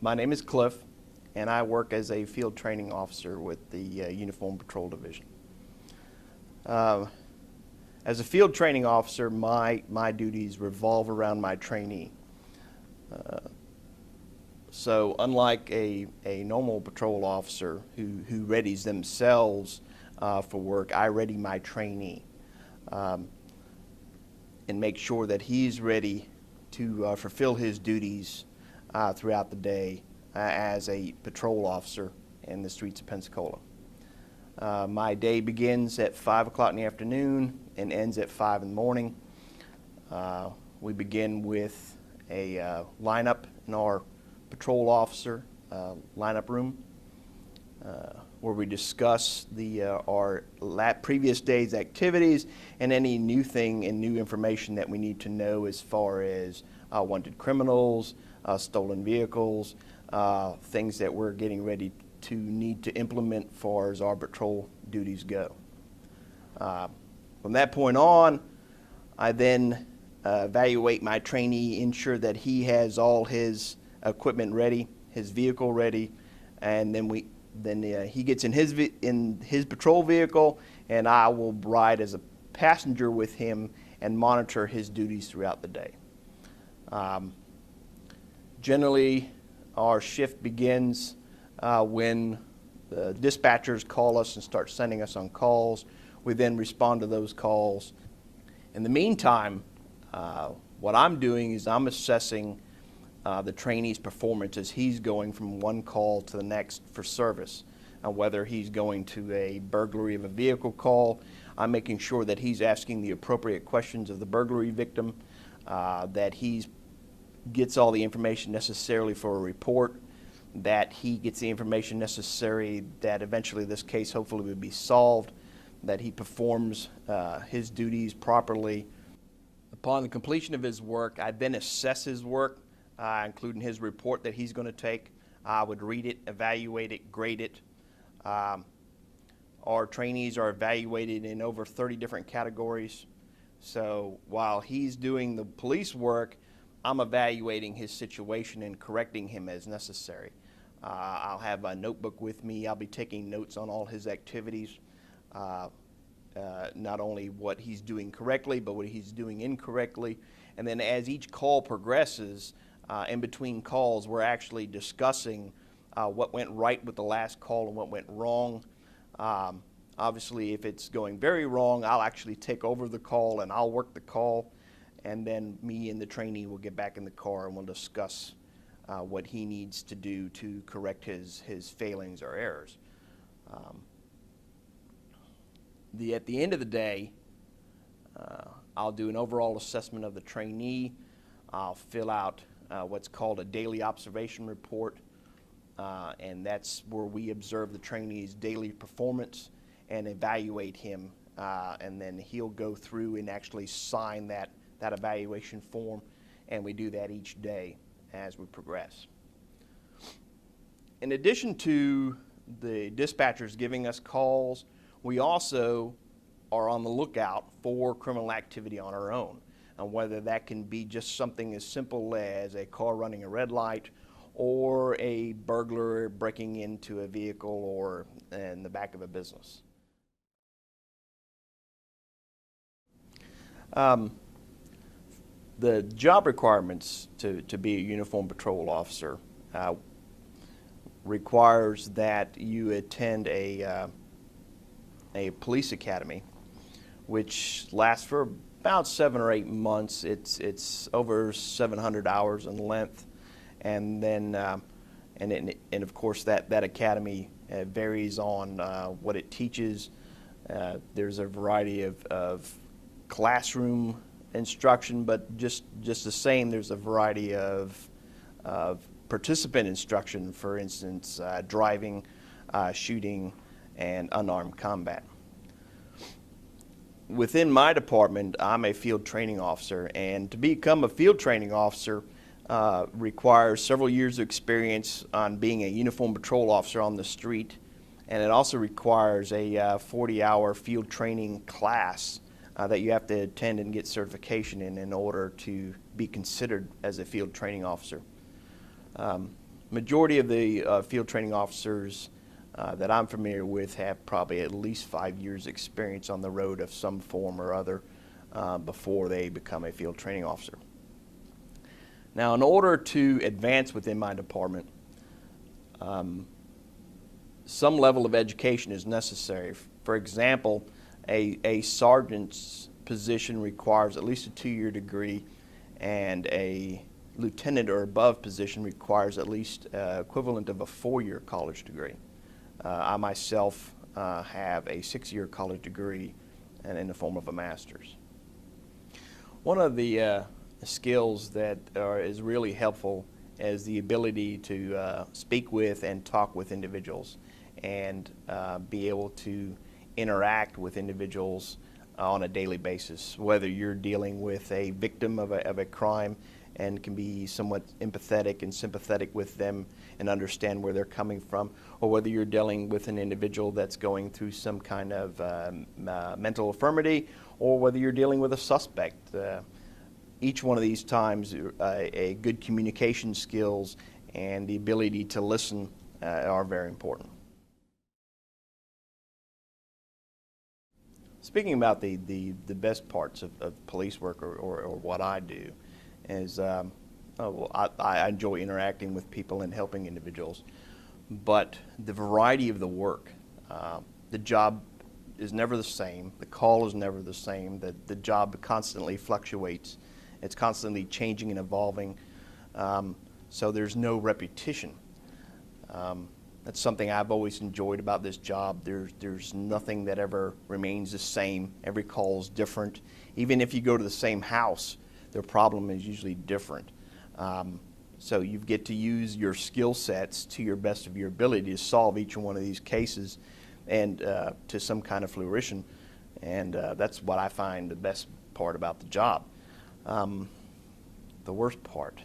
My name is Cliff, and I work as a field training officer with the Uniform Patrol Division. As a field training officer, my duties revolve around my trainee. So unlike a normal patrol officer who readies themselves for work, I ready my trainee and make sure that he's ready to fulfill his duties throughout the day as a patrol officer in the streets of Pensacola. My day begins at 5 o'clock in the afternoon and ends at 5 in the morning. We begin with a lineup in our patrol officer lineup room where we discuss our previous day's activities and any new thing and new information that we need to know as far as wanted criminals, stolen vehicles, things that we're getting ready to need to implement as far as our patrol duties go. From that point on, I then evaluate my trainee, ensure that he has all his equipment ready, his vehicle ready, and then he gets in his patrol vehicle, and I will ride as a passenger with him and monitor his duties throughout the day. Generally, our shift begins when the dispatchers call us and start sending us on calls. We then respond to those calls. In the meantime, what I'm doing is I'm assessing the trainee's performance as he's going from one call to the next for service. Whether he's going to a burglary of a vehicle call, I'm making sure that he's asking the appropriate questions of the burglary victim, that he gets all the information necessarily for a report, that he gets the information necessary that eventually this case hopefully will be solved, that he performs his duties properly. Upon the completion of his work, I then assess his work, including his report that he's going to take. I would read it, evaluate it, grade it. Our trainees are evaluated in over 30 different categories. So while he's doing the police work, I'm evaluating his situation and correcting him as necessary. I'll have a notebook with me. I'll be taking notes on all his activities, not only what he's doing correctly, but what he's doing incorrectly. And then as each call progresses, in between calls, we're actually discussing what went right with the last call and what went wrong. Obviously, if it's going very wrong, I'll actually take over the call and I'll work the call. And then me and the trainee will get back in the car and we'll discuss what he needs to do to correct his failings or errors. At the end of the day, I'll do an overall assessment of the trainee. I'll fill out what's called a daily observation report, and that's where we observe the trainee's daily performance and evaluate him, and then he'll go through and actually sign that evaluation form, and we do that each day as we progress. In addition to the dispatchers giving us calls, we also are on the lookout for criminal activity on our own, and whether that can be just something as simple as a car running a red light or a burglar breaking into a vehicle or in the back of a business. The job requirements to be a uniform patrol officer requires that you attend a police academy, which lasts for about 7 or 8 months. It's over 700 hours in length, and then and of course that academy varies on what it teaches. There's a variety of classroom instruction, but just the same, there's a variety of participant instruction, for instance, driving, shooting, and unarmed combat. Within my department, I'm a field training officer, and to become a field training officer requires several years of experience on being a uniform patrol officer on the street, and it also requires a 40-hour field training class that you have to attend and get certification in order to be considered as a field training officer. Majority of the field training officers that I'm familiar with have probably at least 5 years experience on the road of some form or other before they become a field training officer. Now, in order to advance within my department, some level of education is necessary. For example, a sergeant's position requires at least a 2-year degree, and a lieutenant or above position requires at least equivalent of a 4-year college degree. I myself have a 6-year college degree and in the form of a master's. One of the skills that is really helpful is the ability to speak with and talk with individuals and be able to interact with individuals on a daily basis, whether you're dealing with a victim of a crime and can be somewhat empathetic and sympathetic with them and understand where they're coming from, or whether you're dealing with an individual that's going through some kind of mental infirmity, or whether you're dealing with a suspect. Each one of these times, a good communication skills and the ability to listen are very important. Speaking about the best parts of police work or what I do is I enjoy interacting with people and helping individuals, but the variety of the work, the job is never the same, the call is never the same, the job constantly fluctuates, it's constantly changing and evolving, so there's no repetition. That's something I've always enjoyed about this job. There's nothing that ever remains the same. Every call is different. Even if you go to the same house, their problem is usually different. So you get to use your skill sets to your best of your ability to solve each one of these cases and to some kind of fruition. And that's what I find the best part about the job. The worst part.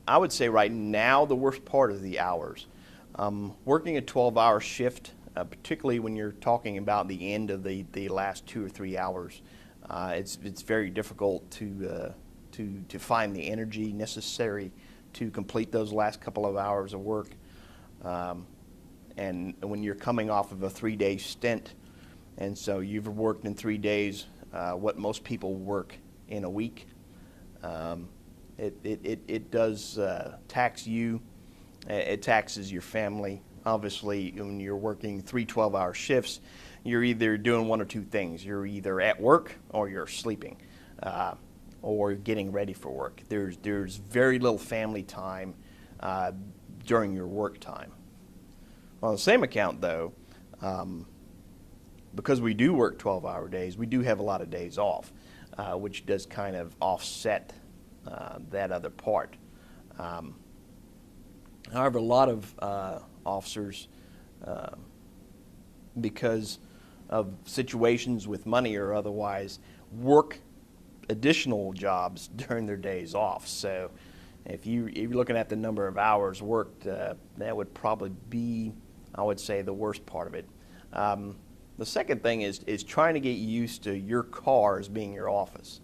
I would say right now the worst part is the hours. Working a 12-hour shift, particularly when you're talking about the end of the last 2 or 3 hours, it's very difficult to find the energy necessary to complete those last couple of hours of work. And when you're coming off of a 3-day stint, and so you've worked in 3 days what most people work in a week, it does tax you. It taxes your family. Obviously, when you're working 3 12-hour shifts, you're either doing one or two things. You're either at work or you're sleeping or getting ready for work. There's very little family time during your work time. On the same account, though, because we do work 12-hour days, we do have a lot of days off, which does kind of offset that other part. However, a lot of officers, because of situations with money or otherwise, work additional jobs during their days off. So if you're looking at the number of hours worked, that would probably be, I would say, the worst part of it. The second thing is trying to get used to your car as being your office.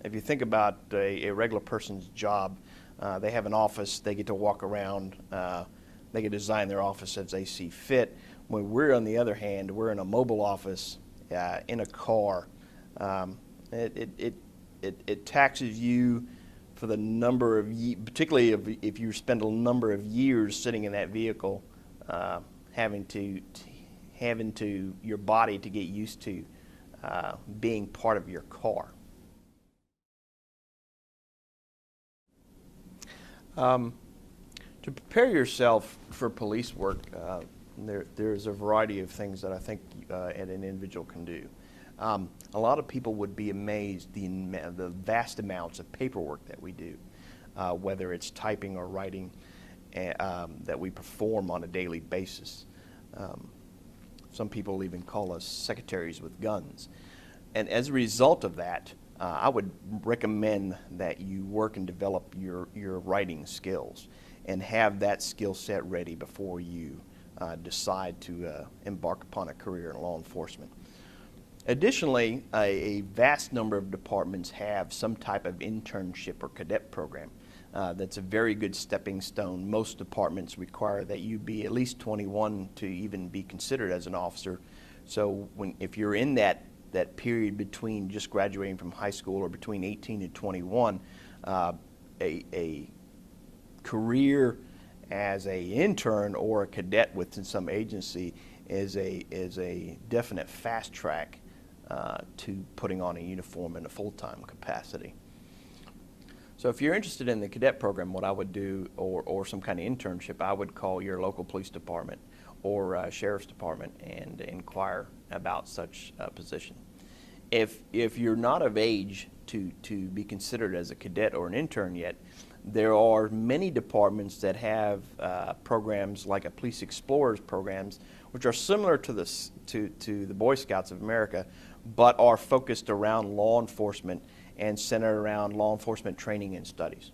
If you think about a regular person's job, they have an office, they get to walk around, they can design their office as they see fit. When we're, on the other hand, we're in a mobile office, in a car. It taxes you for the number of particularly if you spend a number of years sitting in that vehicle, having to your body to get used to being part of your car. To prepare yourself for police work, there's a variety of things that I think an individual can do. A lot of people would be amazed the vast amounts of paperwork that we do, whether it's typing or writing, that we perform on a daily basis. Some people even call us secretaries with guns. And as a result of that, I would recommend that you work and develop your writing skills and have that skill set ready before you decide to embark upon a career in law enforcement. Additionally, a vast number of departments have some type of internship or cadet program. That's a very good stepping stone. Most departments require that you be at least 21 to even be considered as an officer. So if you're in that period between just graduating from high school or between 18 and 21, a career as a intern or a cadet within some agency is a definite fast track to putting on a uniform in a full-time capacity. So if you're interested in the cadet program, what I would do, or some kind of internship, I would call your local police department or sheriff's department and inquire about such a position. If you're not of age to be considered as a cadet or an intern yet, there are many departments that have programs like a Police Explorers programs, which are similar to the Boy Scouts of America, but are focused around law enforcement and centered around law enforcement training and studies.